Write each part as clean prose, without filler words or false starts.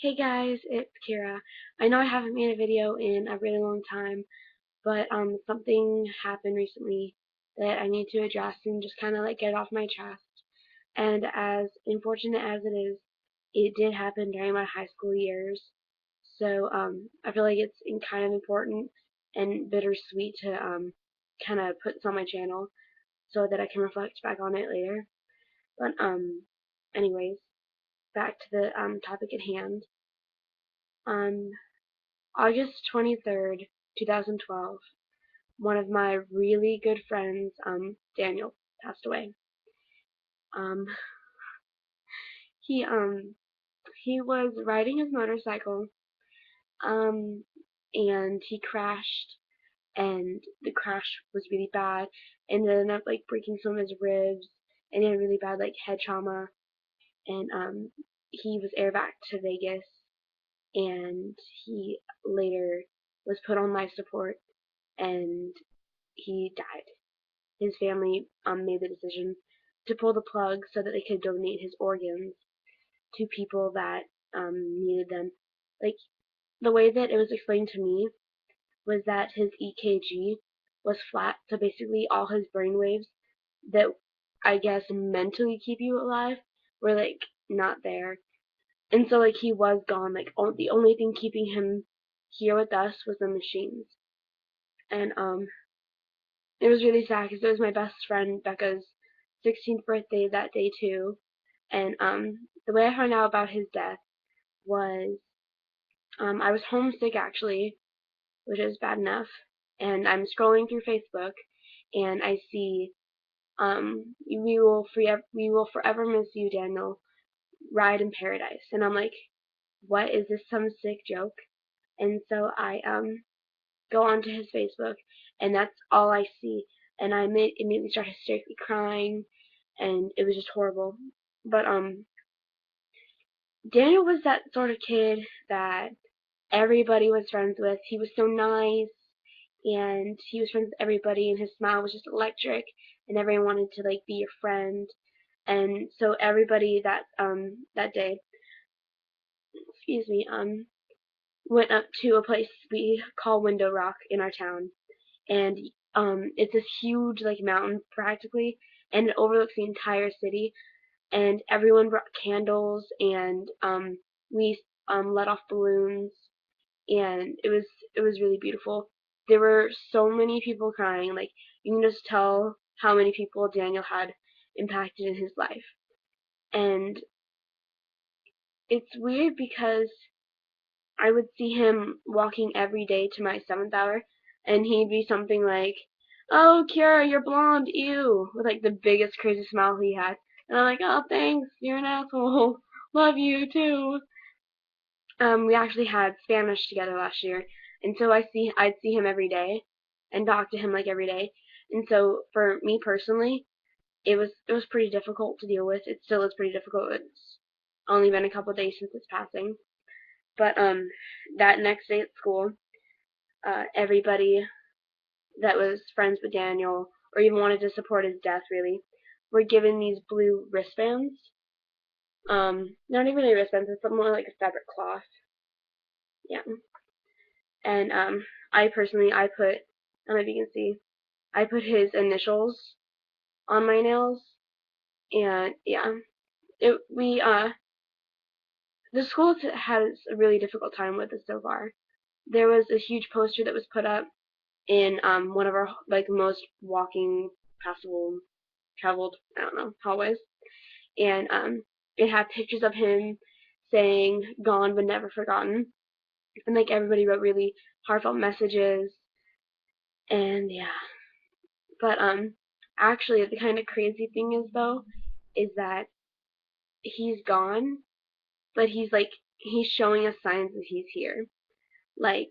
Hey guys, it's Kira. I know I haven't made a video in a really long time, but something happened recently that I need to address and just kind of like get it off my chest. And as unfortunate as it is, it did happen during my high school years. So I feel like it's kind of important and bittersweet to kind of put this on my channel so that I can reflect back on it later. But anyways, back to the topic at hand. On August 23rd, 2012, one of my really good friends, Daniel, passed away. Um, he um he was riding his motorcycle, um, and he crashed, and the crash was really bad, and ended up like breaking some of his ribs, and he had really bad like head trauma, and he was airback to Vegas, and he later was put on life support, and he died. His family made the decision to pull the plug so that they could donate his organs to people that needed them. Like, the way that it was explained to me was that his EKG was flat, so basically all his brain waves that I guess mentally keep you alive were like not there. And so like he was gone. Like the only thing keeping him here with us was the machines. And it was really sad because it was my best friend Becca's 16th birthday that day too. And the way I found out about his death was I was homesick actually, which is bad enough. And I'm scrolling through Facebook, and I see we will forever miss you, Daniel. Ride in paradise. And I'm like, what is this? Some sick joke? And so I go onto his Facebook, and that's all I see. And I immediately start hysterically crying, and it was just horrible. But Daniel was that sort of kid that everybody was friends with. He was so nice, and he was friends with everybody, and his smile was just electric, and everyone wanted to like be your friend. And so everybody that day, excuse me, went up to a place we call Window Rock in our town, and it's this huge like mountain practically, and it overlooks the entire city. And everyone brought candles, and we let off balloons, and it was really beautiful. There were so many people crying, like you can just tell how many people Daniel had impacted in his life. And it's weird because I would see him walking every day to my 7th hour, and he'd be something like, "Oh, Kira, you're blonde, ew," with like the biggest crazy smile he had. And I'm like, "Oh, thanks, you're an asshole. Love you too." We actually had Spanish together last year, and so I'd see him every day, and talk to him like every day. And so for me personally, it was pretty difficult to deal with. It still is pretty difficult. It's only been a couple of days since his passing. But that next day at school, everybody that was friends with Daniel or even wanted to support his death really were given these blue wristbands. Not even really wristbands, it's more like a fabric cloth. Yeah. And I personally I put, I don't know if you can see, I put his initials on my nails. And yeah. It we The school has a really difficult time with this so far. There was a huge poster that was put up in one of our like most walking passable traveled, I don't know, hallways, and it had pictures of him saying "Gone but never forgotten," and like everybody wrote really heartfelt messages. And yeah. But actually the kind of crazy thing is though is that he's gone, but he's showing us signs that he's here. Like,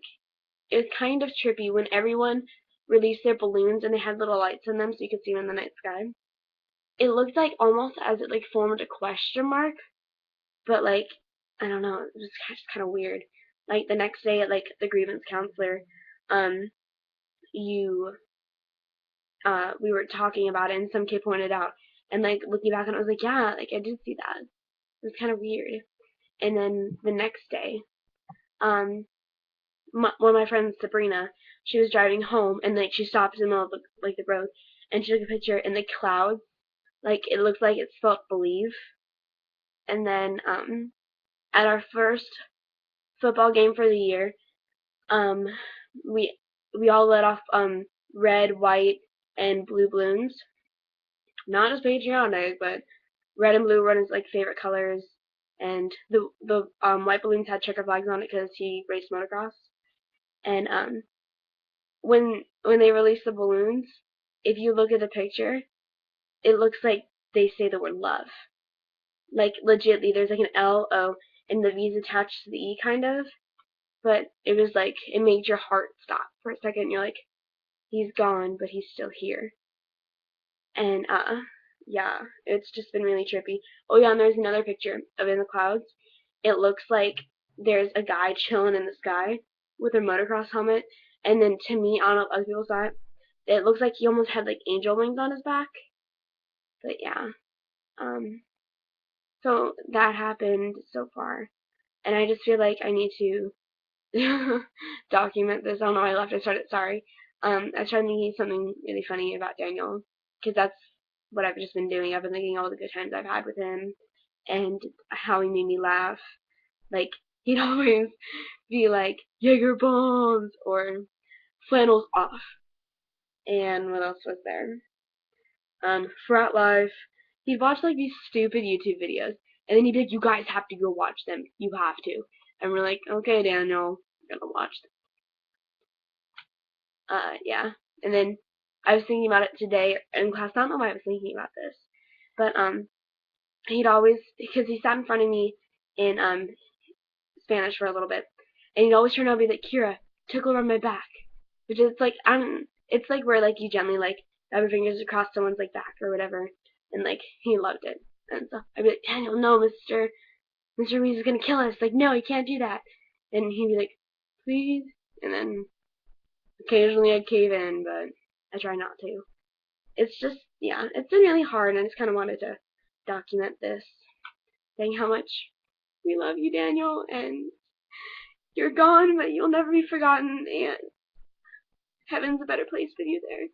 it was kind of trippy when everyone released their balloons and they had little lights in them so you could see them in the night sky. It looked like almost as it like formed a question mark, but like I don't know, it was just kind of weird. Like the next day at like the grievance counselor, um, you we were talking about it and some kid pointed out, and like looking back on it, I was like, yeah, like I did see that. It was kind of weird. And then the next day, um, one of my friends, Sabrina, she was driving home, and like she stopped in the middle of the road, and she took a picture in the clouds, like it looked like it spelled believe. And then at our first football game for the year, um, we we all let off red, white, and blue balloons. Not as patriotic, but red and blue were his like favorite colors. And the white balloons had checker flags on it because he raced motocross. And when they released the balloons, if you look at the picture, it looks like they say the word love. Like legitly, there's like an L O and the V's attached to the E kind of. But it was like it made your heart stop for a second. You're like, he's gone, but he's still here. And yeah, it's just been really trippy. Oh yeah, and there's another picture of in the clouds. It looks like there's a guy chilling in the sky with a motocross helmet, and then to me, I don't know if other people saw it. It looks like he almost had like angel wings on his back. But yeah, so that happened so far, and I just feel like I need to document this. I don't know why I left. I started. Sorry. I started thinking something really funny about Daniel, because that's what I've just been doing. I've been thinking all the good times I've had with him, and how he made me laugh. Like he'd always be like Jaeger bombs or flannels off. And what else was there? Frat life. He'd watch like these stupid YouTube videos, and then he'd be like, "You guys have to go watch them. You have to." And we're like, "Okay, Daniel, we're gonna watch them." Yeah. And then I was thinking about it today in class. I don't know why I was thinking about this, but he'd always, because he sat in front of me in Spanish for a little bit, and he'd always turn over and be like, "Kira, tickle around my back," which is like it's like where like you gently like rub your fingers across someone's like back or whatever, and like he loved it. And so I'd be like, "Daniel, no, Mr. Reese is gonna kill us. Like, no, you can't do that." And he'd be like, "Please," and then occasionally I'd cave in, but I try not to. It's just, yeah, it's been really hard, and I just kind of wanted to document this, saying how much we love you, Daniel, and you're gone, but you'll never be forgotten, and heaven's a better place with you there.